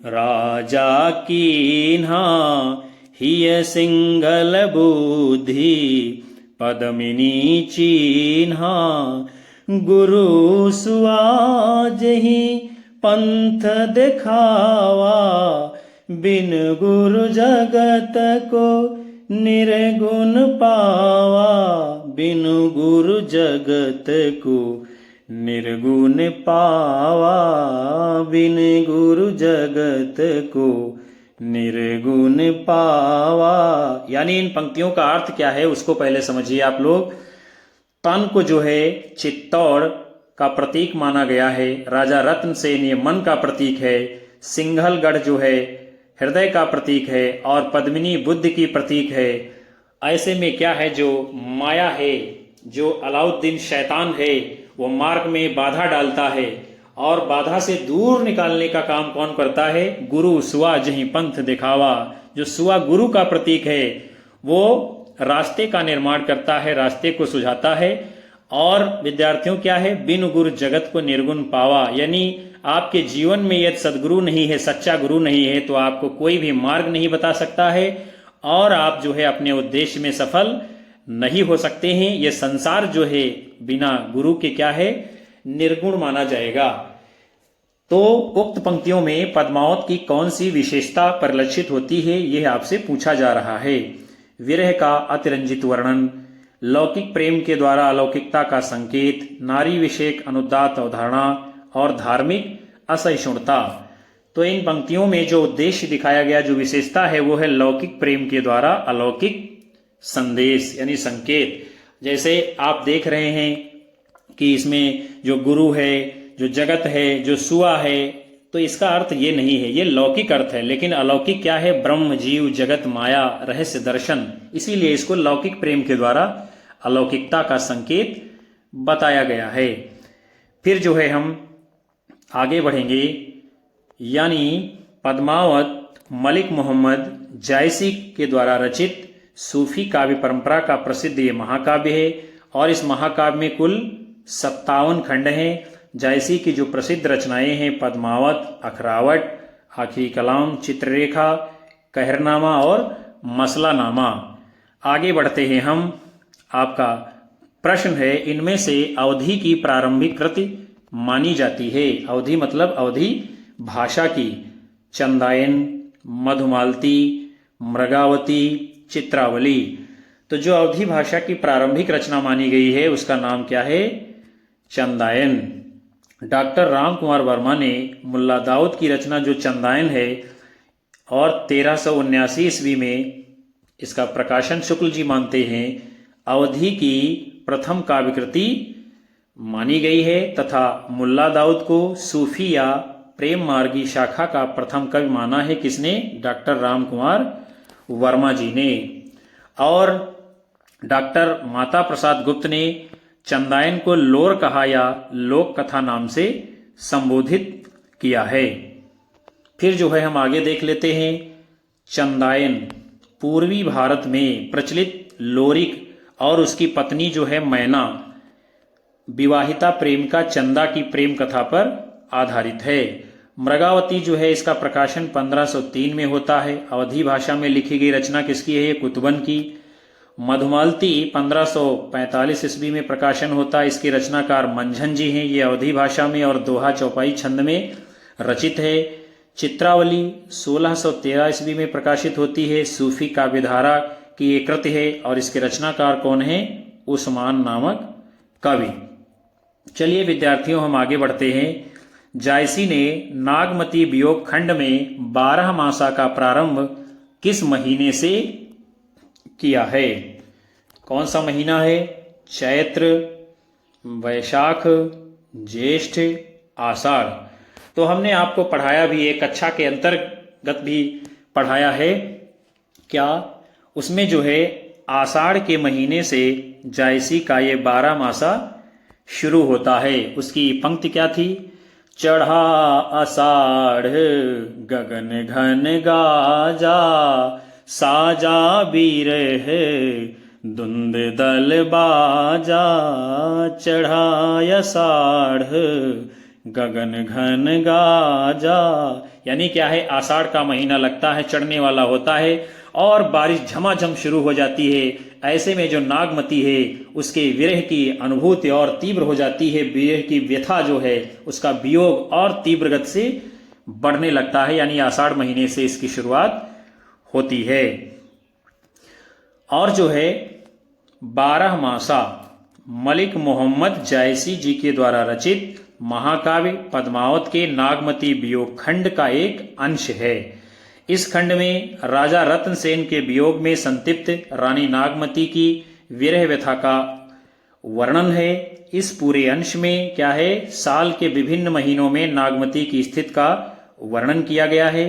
Speaker 1: राजा कीन्हा, हिय सिंगल बुद्धि पद्मिनी चीन्हा। गुरु सुआजहि पंथ दिखावा, बिन गुरु जगत को निर्गुण पावा। बिन गुरु जगत को निर्गुण पावा, बिन गुरु जगत को निर्गुण पावा। यानी इन पंक्तियों का अर्थ क्या है उसको पहले समझिए आप लोग। तन को जो है चित्तौड़ का प्रतीक माना गया है, राजा रत्न सेन ये मन का प्रतीक है, सिंघलगढ़ जो है हृदय का प्रतीक है, और पद्मिनी बुद्ध की प्रतीक है। ऐसे में क्या है, जो माया है, जो अलाउद्दीन शैतान है, वो मार्ग में बाधा डालता है, और बाधा से दूर निकालने का काम कौन करता है? गुरु सुआ जहीं पंथ दिखावा। जो सुआ गुरु का प्रतीक है वो रास्ते का निर्माण करता है, रास्ते को सुझाता है। और विद्यार्थियों क्या है? बिन गुरु जगत को निर्गुण पावा। यानी आपके जीवन में यदि सदगुरु नहीं है, सच्चा गुरु नहीं है, तो आपको कोई भी मार्ग नहीं बता सकता है, और आप जो है अपने उद्देश्य में सफल नहीं हो सकते हैं। यह संसार जो है बिना गुरु के क्या है? निर्गुण माना जाएगा। तो उक्त पंक्तियों में पद्मावत की कौन सी विशेषता परिलक्षित होती है, यह आपसे पूछा जा रहा है। विरह का अतिरंजित वर्णन, लौकिक प्रेम के द्वारा अलौकिकता का संकेत, नारी विषयक अनुदात अवधारणा और धार्मिक असहिष्णुता। तो इन पंक्तियों में जो उद्देश्य दिखाया गया, जो विशेषता है, वो है लौकिक प्रेम के द्वारा अलौकिक संदेश यानी संकेत। जैसे आप देख रहे हैं कि इसमें जो गुरु है, जो जगत है, जो सुआ है, तो इसका अर्थ ये नहीं है, ये लौकिक अर्थ है। लेकिन अलौकिक क्या है? ब्रह्म, जीव, जगत, माया, रहस्य, दर्शन। इसीलिए इसको लौकिक प्रेम के द्वारा अलौकिकता का संकेत बताया गया है। फिर जो है हम आगे बढ़ेंगे, यानी पद्मावत मलिक मोहम्मद जायसी के द्वारा रचित सूफी काव्य परंपरा का प्रसिद्ध ये महाकाव्य है, और इस महाकाव्य में कुल 57 खंड हैं। जायसी की जो प्रसिद्ध रचनाएं हैं, पद्मावत, अखरावट, आखिरी कलाम, चित्ररेखा, कहरनामा और मसलानामा। आगे बढ़ते हैं हम। आपका प्रश्न है, इनमें से अवधि की प्रारंभिक कृति मानी जाती है। अवधि मतलब अवधि भाषा की। चंदायन, मधुमालती, मृगावती, चित्रावली। तो जो अवधि भाषा की प्रारंभिक रचना मानी गई है उसका नाम क्या है? चंदायन। डॉक्टर राम कुमार वर्मा ने मुल्ला दाऊद की रचना जो चंदायन है, और 1379 ईस्वी में इसका प्रकाशन शुक्ल जी मानते हैं, अवधि की प्रथम काव्य कृति मानी गई है। तथा मुल्ला दाऊद को सूफी या प्रेम मार्गी शाखा का प्रथम कवि माना है। किसने? डॉक्टर राम कुमार वर्मा जी ने। और डॉक्टर माता प्रसाद गुप्त ने चंदायन को लोर कहा या लोक कथा नाम से संबोधित किया है। फिर जो है हम आगे देख लेते हैं। चंदायन पूर्वी भारत में प्रचलित लोरिक और उसकी पत्नी जो है मैना विवाहिता प्रेमिका चंदा की प्रेम कथा पर आधारित है। मृगावती जो है इसका प्रकाशन 1503 में होता है। अवधी भाषा में लिखी गई रचना किसकी है? ये कुतुबन की। मधुमालती 1545 ईस्वी में प्रकाशन होता है। इसके रचनाकार मंझन जी हैं। ये अवधी भाषा में और दोहा चौपाई छंद में रचित है। चित्रावली 1613 ईस्वी में प्रकाशित होती है। सूफी काव्यधारा की एक कृति है और इसके रचनाकार कौन है? उस्मान नामक कवि। चलिए विद्यार्थियों हम आगे बढ़ते हैं। जायसी ने नागमती वियोग खंड में 12 मासा का प्रारंभ किस महीने से किया है? कौन सा महीना है? चैत्र, वैशाख, ज्येष्ठ, आषाढ़। तो हमने आपको पढ़ाया भी, एक कक्षा के अंतर्गत भी पढ़ाया है। क्या? उसमें जो है आषाढ़ के महीने से जायसी का ये 12 मासा शुरू होता है। उसकी पंक्ति क्या थी? चढ़ा आषाढ़ गगन घन गाजा, साजा बीरह धुंध दल बाजा। चढ़ा आषाढ़ गगन घन गाजा। यानी क्या है, आषाढ़ का महीना लगता है, चढ़ने वाला होता है और बारिश झमाझम शुरू हो जाती है। ऐसे में जो नागमती है उसके विरह की अनुभूति और तीव्र हो जाती है, विरह की व्यथा जो है उसका वियोग और तीव्र गति से बढ़ने लगता है। यानी आषाढ़ महीने से इसकी शुरुआत होती है। और जो है 12 मासा मलिक मोहम्मद जायसी जी के द्वारा रचित महाकाव्य पद्मावत के नागमती वियोग खंड का एक अंश है। इस खंड में राजा रत्न सेन के वियोग में संतप्त रानी नागमती की विरह व्यथा का वर्णन है। इस पूरे अंश में क्या है, साल के विभिन्न महीनों में नागमती की स्थिति का वर्णन किया गया है।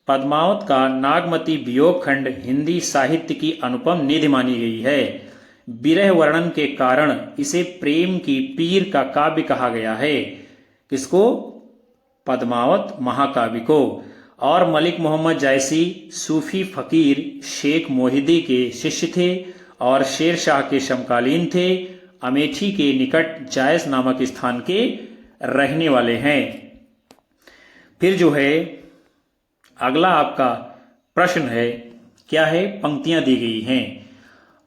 Speaker 1: पद्मावत का नागमती वियोग खंड हिंदी साहित्य की अनुपम निधि मानी गई है। विरह वर्णन के कारण इसे प्रेम की पीर का काव्य कहा गया है। किसको? पद्मावत महाकाव्य को। और मलिक मोहम्मद जायसी सूफी फकीर शेख मोहिदी के शिष्य थे और शेर शाह के समकालीन थे। अमेठी के निकट जायस नामक स्थान के रहने वाले हैं। फिर जो है अगला आपका प्रश्न है, क्या है, पंक्तियां दी गई हैं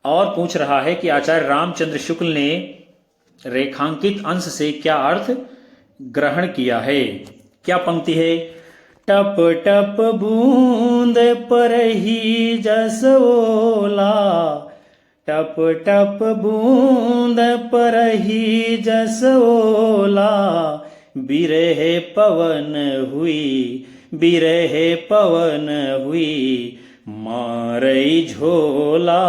Speaker 1: और पूछ रहा है कि आचार्य रामचंद्र शुक्ल ने रेखांकित अंश से क्या अर्थ ग्रहण किया है। क्या पंक्ति है? टप टप बूंद परही जस ओला, टप टप बूंद परही जस ओला, बिरह पवन हुई, बिरह पवन हुई, मारई झोला,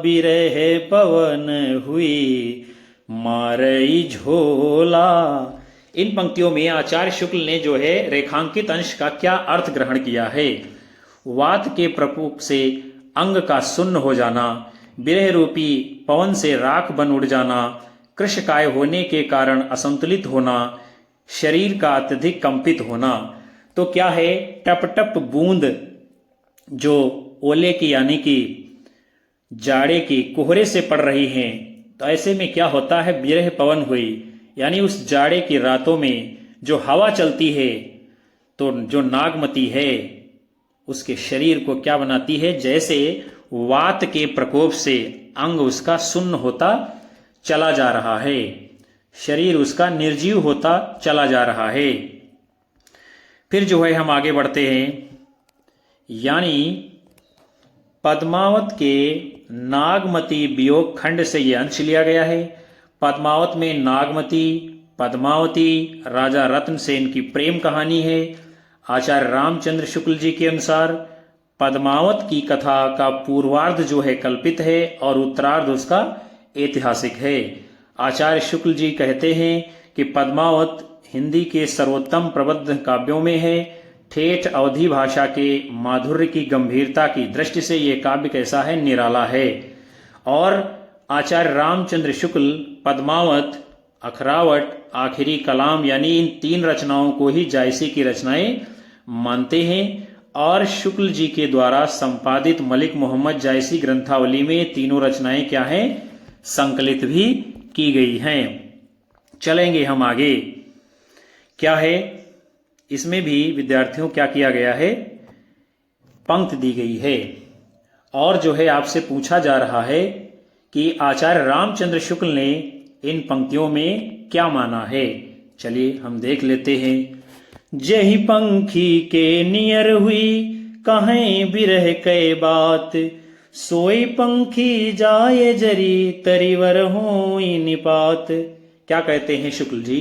Speaker 1: बिरह पवन हुई, मारई झोला। इन पंक्तियों में आचार्य शुक्ल ने जो है रेखांकित अंश का क्या अर्थ ग्रहण किया है। वात के प्रकोप से अंग का सुन्न हो जाना, विरह रूपी पवन से राख बन उड़ जाना, कृशकाय होने के कारण असंतुलित होना, शरीर का अत्यधिक कंपित होना। तो क्या है, टप टप बूंद जो ओले की यानी कि जाड़े की कोहरे से पड़ रही हैं, तो ऐसे में क्या होता है, विरह पवन हुई, यानी उस जाड़े की रातों में जो हवा चलती है तो जो नागमती है उसके शरीर को क्या बनाती है, जैसे वात के प्रकोप से अंग उसका सुन्न होता चला जा रहा है, शरीर उसका निर्जीव होता चला जा रहा है। फिर जो है हम आगे बढ़ते हैं, यानी पद्मावत के नागमती वियोग खंड से यह अंश लिया गया है। पद्मावत में नागमती, पद्मावती राजा रत्न सेन की प्रेम कहानी है। आचार्य रामचंद्र शुक्ल जी के अनुसार पद्मावत की कथा का पूर्वार्ध जो है कल्पित है और उत्तरार्ध उसका ऐतिहासिक है। आचार्य शुक्ल जी कहते हैं कि पद्मावत हिंदी के सर्वोत्तम प्रबंध काव्यों में है। ठेठ अवधी भाषा के माधुर्य की गंभीरता की दृष्टि से ये काव्य कैसा है, निराला है। और आचार्य रामचंद्र शुक्ल पद्मावत, अखरावट, आखिरी कलाम यानी इन 3 रचनाओं को ही जायसी की रचनाएं मानते हैं। और शुक्ल जी के द्वारा संपादित मलिक मोहम्मद जायसी ग्रंथावली में तीनों रचनाएं क्या हैं, संकलित भी की गई हैं। चलेंगे हम आगे, क्या है इसमें भी विद्यार्थियों क्या किया गया है, पंक्ति दी गई है और जो है आपसे पूछा जा रहा है कि आचार्य रामचंद्र शुक्ल ने इन पंक्तियों में क्या माना है। चलिए हम देख लेते हैं। जही पंखी के नियर हुई, कहें बिरह कै बात, सोई पंखी जाए जरी, तरीवर होई निपात। क्या कहते हैं शुक्ल जी,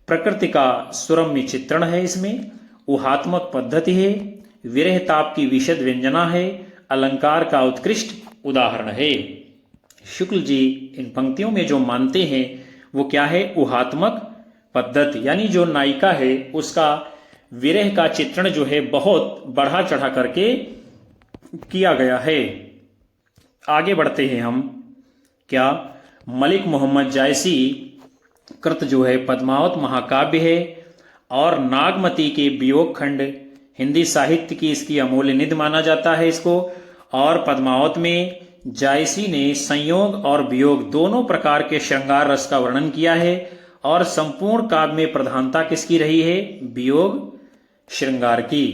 Speaker 1: प्रकृति का सुरम्य चित्रण है, इसमें ऊहात्मक पद्धति है, विरह ताप की विशद व्यंजना है, अलंकार का उत्कृष्ट उदाहरण है। शुक्ल जी इन पंक्तियों में जो मानते हैं वो क्या है, ऊहात्मक पद्धति, यानी जो नायिका है उसका विरह का चित्रण जो है बहुत बढ़ा चढ़ा करके किया गया है। आगे बढ़ते हैं हम, क्या मलिक मोहम्मद जायसी कृत जो है पद्मावत महाकाव्य है और नागमती के वियोग खंड हिंदी साहित्य की इसकी अमूल्य निधि माना जाता है इसको। और पद्मावत में जायसी ने संयोग और वियोग दोनों प्रकार के श्रृंगार रस का वर्णन किया है और संपूर्ण काव्य में प्रधानता किसकी रही है? वियोग श्रृंगार की।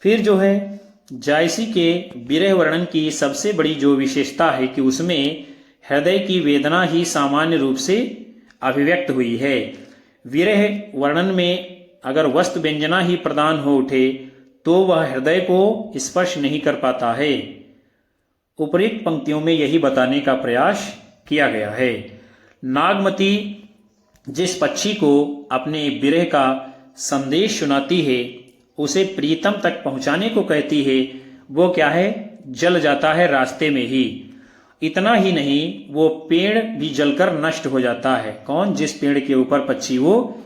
Speaker 1: फिर जो है जायसी के विरह वर्णन की सबसे बड़ी जो विशेषता है कि उसमें हृदय की वेदना ही सामान्य रूप से अभिव्यक्त हुई है। विरह वर्णन में अगर वस्तु व्यंजना ही प्रदान हो उठे तो वह हृदय को स्पर्श नहीं कर पाता है। उपरोक्त पंक्तियों में यही बताने का प्रयास किया गया है। नागमती जिस पक्षी को अपने विरह का संदेश सुनाती है उसे प्रीतम तक पहुंचाने को कहती है, वो क्या है? जल जाता है रास्ते में ही। इतना ही नहीं, वो पेड़ भी जलकर नष्ट हो जाता है। कौन? जिस पेड़ के ऊपर पक्षी वो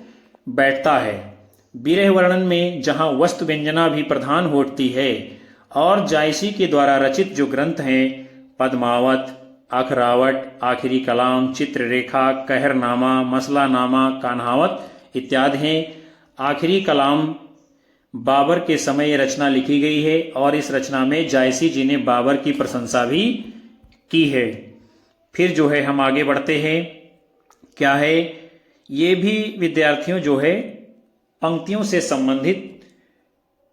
Speaker 1: बैठता है। विरह वर्णन में जहां वस्तु व्यंजना भी प्रधान होती है और जायसी के द्वारा रचित जो ग्रंथ हैं पद्मावत, अखरावट, आखिरी कलाम, चित्ररेखा, कहरनामा, मसलानामा, कान्हावत इत्यादि हैं। आखिरी कलाम बाबर के समय रचना लिखी गई है और इस रचना में जायसी जी ने बाबर की प्रशंसा भी की है। फिर जो है हम आगे बढ़ते हैं। क्या है? ये भी विद्यार्थियों जो है पंक्तियों से संबंधित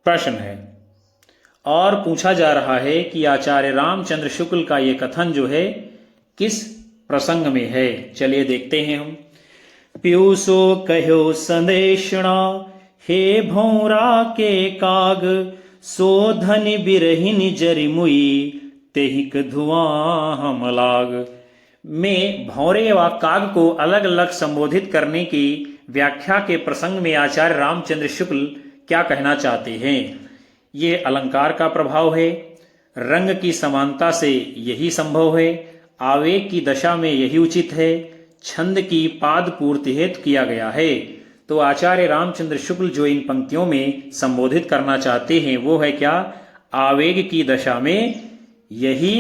Speaker 1: प्रश्न है और पूछा जा रहा है कि आचार्य रामचंद्र शुक्ल का ये कथन जो है किस प्रसंग में है। चलिए देखते हैं हम। पीयूषो कहो संदेशणा हे भौरा के काग, सो धनि बिरहिन जरिमुई तेहिक धुआं हम लाग। में भौरे व काग को अलग अलग संबोधित करने की व्याख्या के प्रसंग में आचार्य रामचंद्र शुक्ल क्या कहना चाहते हैं? ये अलंकार का प्रभाव है, रंग की समानता से यही संभव है, आवेग की दशा में यही उचित है, छंद की पाद पूर्ति हेतु किया गया है। तो आचार्य रामचंद्र शुक्ल जो इन पंक्तियों में संबोधित करना चाहते हैं वो है क्या? आवेग की दशा में यही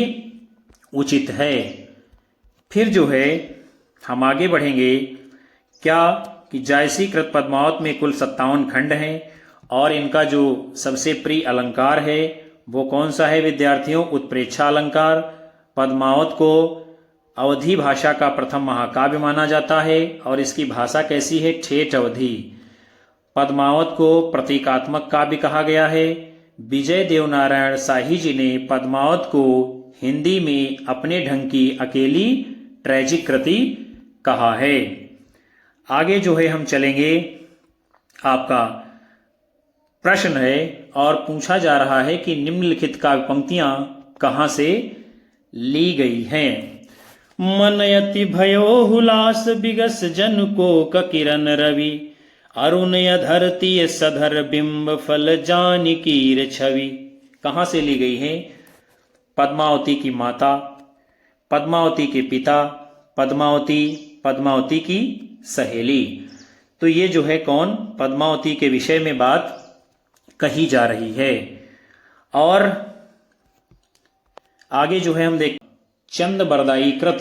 Speaker 1: उचित है। फिर जो है हम आगे बढ़ेंगे। क्या कि जायसी कृत पद्मावत में कुल 57 खंड हैं और इनका जो सबसे प्रिय अलंकार है वो कौन सा है विद्यार्थियों? उत्प्रेक्षा अलंकार। पद्मावत को अवधी भाषा का प्रथम महाकाव्य माना जाता है और इसकी भाषा कैसी है? ठेठ अवधी। पद्मावत को प्रतीकात्मक काव्य कहा गया है। विजय देवनारायण शाही जी ने पद्मावत को हिंदी में अपने ढंग की अकेली ट्रेजिक कृति कहा है। आगे जो है हम चलेंगे। आपका प्रश्न है और पूछा जा रहा है कि निम्नलिखित काव्य पंक्तियां कहां से ली गई हैं। मनयति भयो हुलास बिगस जन को किरण रवि, अरुण धरती सधर बिंब फल जानिकीर छवि। कहां से ली गई हैं? पद्मावती की माता, पद्मावती के पिता, पद्मावती, पद्मावती की सहेली। तो ये जो है कौन? पद्मावती के विषय में बात कही जा रही है। और आगे जो है हम देख चंद बरदाई कृत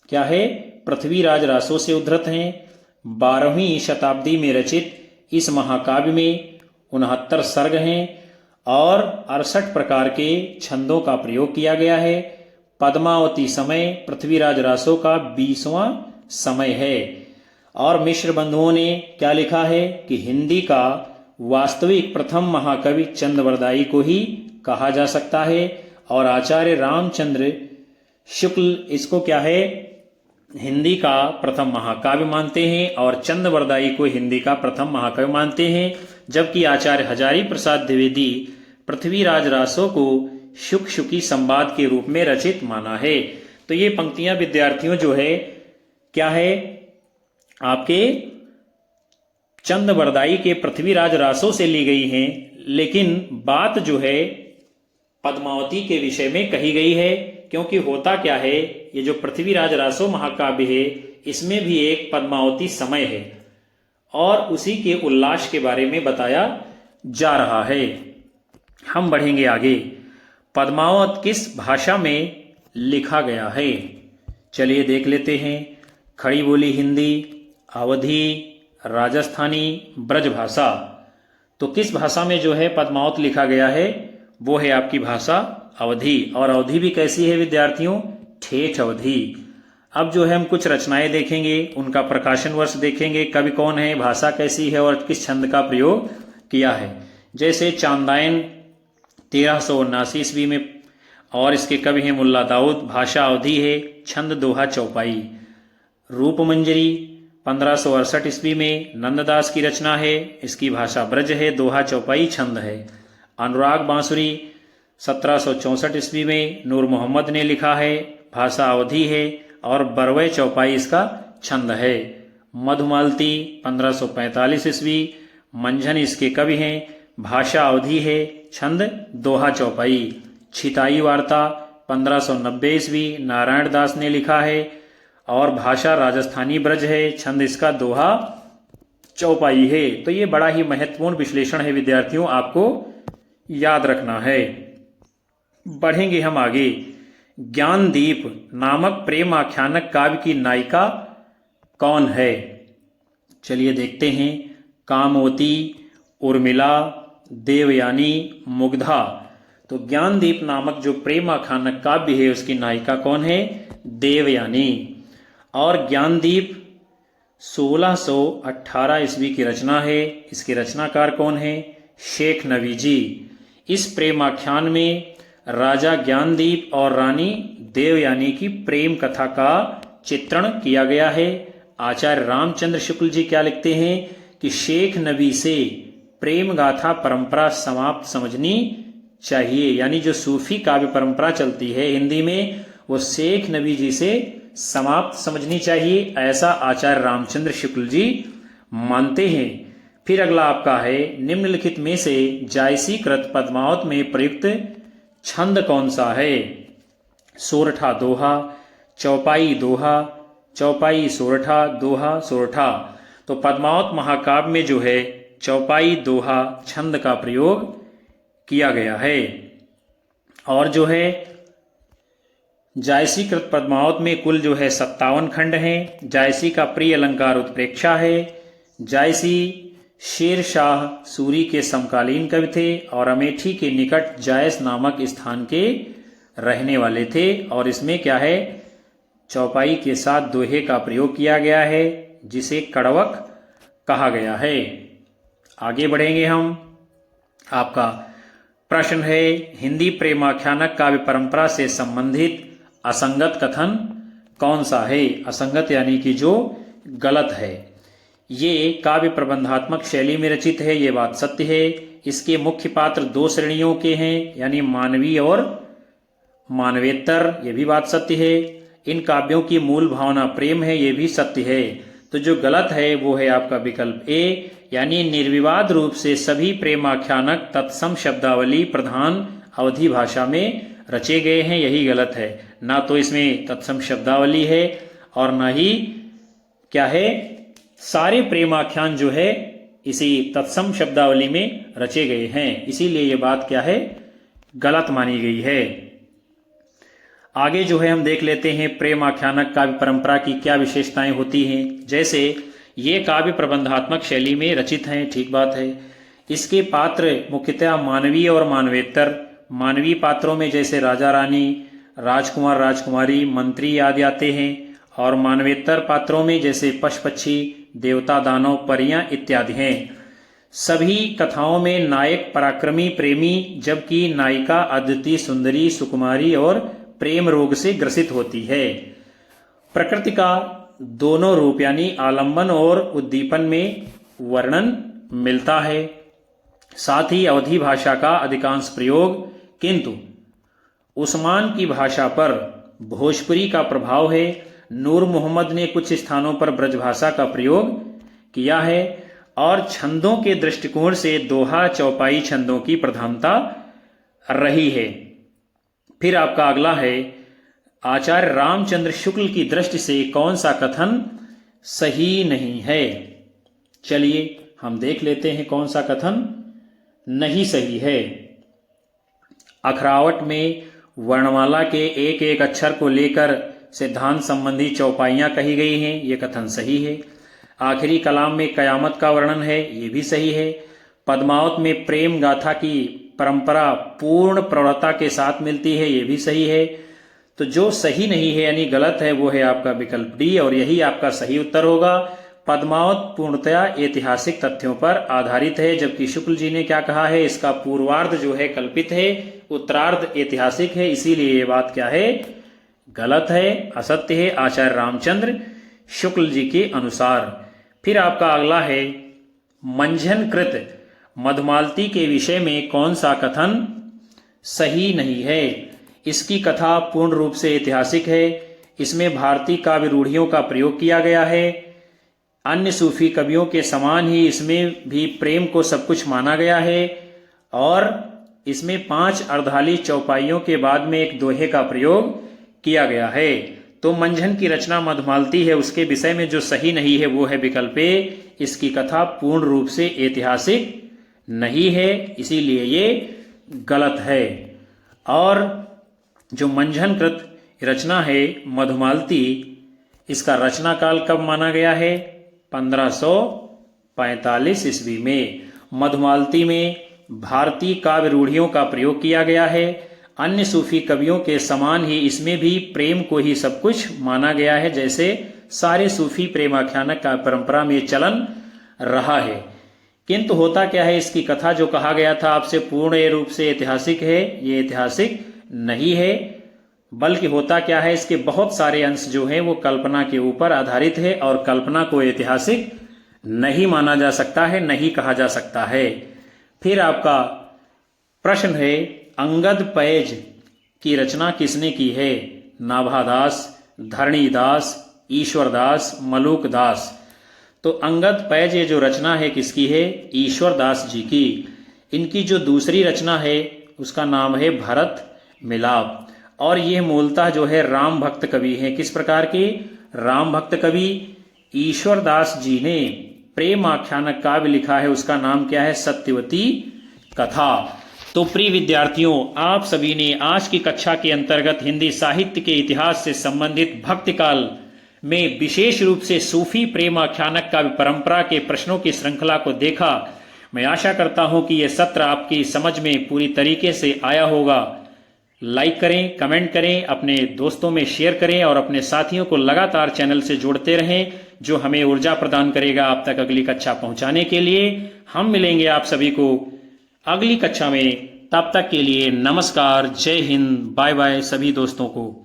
Speaker 1: क्या है? पृथ्वीराज रासो से उद्धृत हैं। 12वीं शताब्दी में रचित इस महाकाव्य में 69 सर्ग हैं और 68 प्रकार के छंदों का प्रयोग किया गया है। पद्मावती समय पृथ्वीराज रासो का 20वां समय है। और मिश्र बंधुओं ने क्या लिखा है कि हिंदी का वास्तविक प्रथम महाकवि चंद्रवरदाई को ही कहा जा सकता है और आचार्य रामचंद्र शुक्ल इसको क्या है? हिंदी का प्रथम महाकाव्य मानते हैं और चंद्रवरदाई को हिंदी का प्रथम महाकाव्य मानते हैं। जबकि आचार्य हजारी प्रसाद द्विवेदी पृथ्वीराज रासो को शुक शुकी संवाद के रूप में रचित माना है। तो ये पंक्तियां विद्यार्थियों जो है क्या है? आपके चंद्रवरदाई के पृथ्वीराज रासो से ली गई हैं, लेकिन बात जो है पद्मावती के विषय में कही गई है। क्योंकि होता क्या है, ये जो पृथ्वीराज रासो महाकाव्य है इसमें भी एक पद्मावती समय है और उसी के उल्लास के बारे में बताया जा रहा है। हम बढ़ेंगे आगे। पद्मावत किस भाषा में लिखा गया है? चलिए देख लेते हैं। खड़ी बोली हिंदी, अवधी, राजस्थानी, ब्रज भाषा। तो किस भाषा में जो है पद्मावत लिखा गया है? वो है आपकी भाषा अवधी। और अवधी भी कैसी है विद्यार्थियों? ठेठ अवधी। अब जो है हम कुछ रचनाएं देखेंगे, उनका प्रकाशन वर्ष देखेंगे, कवि कौन है, भाषा कैसी है और किस छंद का प्रयोग किया है। जैसे चांदायन 1379 ईस्वी में, और इसके कवि हैं मुल्ला दाऊद, भाषा अवधी है, छंद दोहा चौपाई। रूपमंजरी 1568 ईस्वी में नंददास की रचना है, इसकी भाषा ब्रज है, दोहा चौपाई छंद है। अनुराग बांसुरी 1764 ईस्वी में नूर मोहम्मद ने लिखा है, भाषा अवधी है और बरवे चौपाई इसका छंद है। मधुमालती 1545 ईस्वी, मंझन इसके कवि हैं, भाषा अवधी है, छंद दोहा चौपाई। छिताई वार्ता 1590 ईस्वी, नारायण दास ने लिखा है और भाषा राजस्थानी ब्रज है, छंद इसका दोहा चौपाई है। तो ये बड़ा ही महत्वपूर्ण विश्लेषण है विद्यार्थियों, आपको याद रखना है। बढ़ेंगे हम आगे। ज्ञानदीप नामक प्रेम आख्यानक काव्य की नायिका कौन है? चलिए देखते हैं। कामवती, उर्मिला, देवयानी, मुग्धा। तो ज्ञानदीप नामक जो प्रेम आख्यानक काव्य है उसकी नायिका कौन है? देवयानी। और ज्ञानदीप 1618 ईस्वी की रचना है, इसके रचनाकार कौन है? शेख नबी जी। इस प्रेमाख्यान में राजा ज्ञानदीप और रानी देवयानी की प्रेम कथा का चित्रण किया गया है। आचार्य रामचंद्र शुक्ल जी क्या लिखते हैं कि शेख नबी से प्रेम गाथा परंपरा समाप्त समझनी चाहिए, यानी जो सूफी काव्य परंपरा चलती है हिंदी में वो शेख नबी जी से समाप्त समझनी चाहिए, ऐसा आचार्य रामचंद्र शुक्ल जी मानते हैं। फिर अगला आपका है, निम्नलिखित में से जायसी कृत पद्मावत में प्रयुक्त छंद कौन सा है? सोरठा दोहा, चौपाई दोहा, चौपाई सोरठा, दोहा सोरठा। तो पद्मावत महाकाव्य में जो है चौपाई दोहा छंद का प्रयोग किया गया है। और जो है जायसी कृत पद्मावत में कुल जो है 57 खंड हैं। जायसी का प्रिय अलंकार उत्प्रेक्षा है। जायसी शेर शाह सूरी के समकालीन कवि थे और अमेठी के निकट जायस नामक स्थान के रहने वाले थे। और इसमें क्या है, चौपाई के साथ दोहे का प्रयोग किया गया है जिसे कड़वक कहा गया है। आगे बढ़ेंगे हम। आपका प्रश्न है, हिंदी प्रेमाख्यानक काव्य परंपरा से संबंधित असंगत कथन कौन सा है? असंगत यानी कि जो गलत है। ये काव्य प्रबंधात्मक शैली में रचित है, ये बात सत्य है। इसके मुख्य पात्र दो श्रेणियों के हैं, यानी मानवीय और मानवेतर, ये भी बात सत्य है। इन काव्यों की मूल भावना प्रेम है, ये भी सत्य है। तो जो गलत है वो है आपका विकल्प ए, यानी निर्विवाद रूप से सभी प्रेमाख्यानक तत्सम शब्दावली प्रधान अवधी भाषा में रचे गए हैं, यही गलत है। ना तो इसमें तत्सम शब्दावली है और ना ही क्या है, सारे प्रेमाख्यान जो है इसी तत्सम शब्दावली में रचे गए हैं, इसीलिए ये बात क्या है, गलत मानी गई है। आगे जो है हम देख लेते हैं प्रेम आख्यानक काव्य परंपरा की क्या विशेषताएं होती हैं। जैसे ये काव्य प्रबंधात्मक शैली में रचित हैं, ठीक बात है। इसके पात्र मुख्यतः मानवीय और मानवेतर। मानवीय पात्रों में जैसे राजा रानी, राजकुमार राजकुमारी, मंत्री आदि आते हैं, और मानवेतर पात्रों में जैसे पशु पक्षी, देवता दानव, परियां इत्यादि हैं। सभी कथाओं में नायक पराक्रमी प्रेमी, जबकि नायिका अद्वितीय सुंदरी सुकुमारी और प्रेम रोग से ग्रसित होती है। प्रकृति का दोनों रूप यानी आलंबन और उद्दीपन में वर्णन मिलता है। साथ ही अवधी भाषा का अधिकांश प्रयोग, किंतु उस्मान की भाषा पर भोजपुरी का प्रभाव है। नूर मोहम्मद ने कुछ स्थानों पर ब्रजभाषा का प्रयोग किया है। और छंदों के दृष्टिकोण से दोहा चौपाई छंदों की प्रधानता रही है। फिर आपका अगला है, आचार्य रामचंद्र शुक्ल की दृष्टि से कौन सा कथन सही नहीं है? चलिए हम देख लेते हैं कौन सा कथन नहीं सही है। अखरावट में वर्णमाला के एक एक अक्षर को लेकर सिद्धांत संबंधी चौपाइयां कही गई हैं, ये कथन सही है। आखिरी कलाम में कयामत का वर्णन है, ये भी सही है। पद्मावत में प्रेम गाथा की परंपरा पूर्ण प्रौढ़ता के साथ मिलती है, ये भी सही है। तो जो सही नहीं है यानी गलत है वो है आपका विकल्प डी, और यही आपका सही उत्तर होगा। पद्मावत पूर्णतया ऐतिहासिक तथ्यों पर आधारित है, जबकि शुक्ल जी ने क्या कहा है, इसका पूर्वार्ध जो है कल्पित है, उत्तरार्ध ऐतिहासिक है, इसीलिए ये बात क्या है, गलत है, असत्य है आचार्य रामचंद्र शुक्ल जी के अनुसार। फिर आपका अगला है, मंझन कृत मधुमालती के विषय में कौन सा कथन सही नहीं है। इसकी कथा पूर्ण रूप से ऐतिहासिक है, इसमें भारतीय काव्य रूढ़ियों का प्रयोग किया गया है, अन्य सूफी कवियों के समान ही इसमें भी प्रेम को सब कुछ माना गया है, और इसमें 5 अर्धाली चौपाइयों के बाद में एक दोहे का प्रयोग किया गया है। तो मंझन की रचना मधुमालती है, उसके विषय में जो सही नहीं है वो है विकल्प ए, इसकी कथा पूर्ण रूप से ऐतिहासिक नहीं है, इसीलिए ये गलत है। और जो मंझन कृत रचना है मधुमालती, इसका रचना काल कब माना गया है, 1545 ईस्वी में। मधुमालती में भारतीय काव्य रूढ़ियों का प्रयोग किया गया है, अन्य सूफी कवियों के समान ही इसमें भी प्रेम को ही सब कुछ माना गया है, जैसे सारे सूफी प्रेमाख्यानक का परंपरा में चलन रहा है। किंतु होता क्या है, इसकी कथा जो कहा गया था आपसे पूर्ण रूप से ऐतिहासिक है, ये ऐतिहासिक नहीं है, बल्कि होता क्या है, इसके बहुत सारे अंश जो हैं वो कल्पना के ऊपर आधारित है, और कल्पना को ऐतिहासिक नहीं माना जा सकता है, नहीं कहा जा सकता है। फिर आपका प्रश्न है, अंगद पैज की रचना किसने की है, नाभादास, धरणीदास, ईश्वरदास, मलूकदास। तो अंगद पैज ये जो रचना है किसकी है, ईश्वरदास जी की। इनकी जो दूसरी रचना है उसका नाम है भरत मिलाप, और यह मूलतः जो है राम भक्त कवि है। किस प्रकार के राम भक्त कवि, ईश्वरदास जी ने प्रेम आख्यानक काव्य लिखा है, उसका नाम क्या है, सत्यवती कथा। तो प्रिय विद्यार्थियों, आप सभी ने आज की कक्षा के अंतर्गत हिंदी साहित्य के इतिहास से संबंधित भक्ति काल में विशेष रूप से सूफी प्रेम आख्यानक काव्य परंपरा के प्रश्नों की श्रृंखला को देखा। मैं आशा करता हूं कि यह सत्र आपकी समझ में पूरी तरीके से आया होगा। लाइक करें, कमेंट करें, अपने दोस्तों में शेयर करें, और अपने साथियों को लगातार चैनल से जोड़ते रहें, जो हमें ऊर्जा प्रदान करेगा आप तक अगली कक्षा पहुंचाने के लिए। हम मिलेंगे आप सभी को अगली कक्षा में, तब तक के लिए नमस्कार, जय हिंद, बाय बाय सभी दोस्तों को।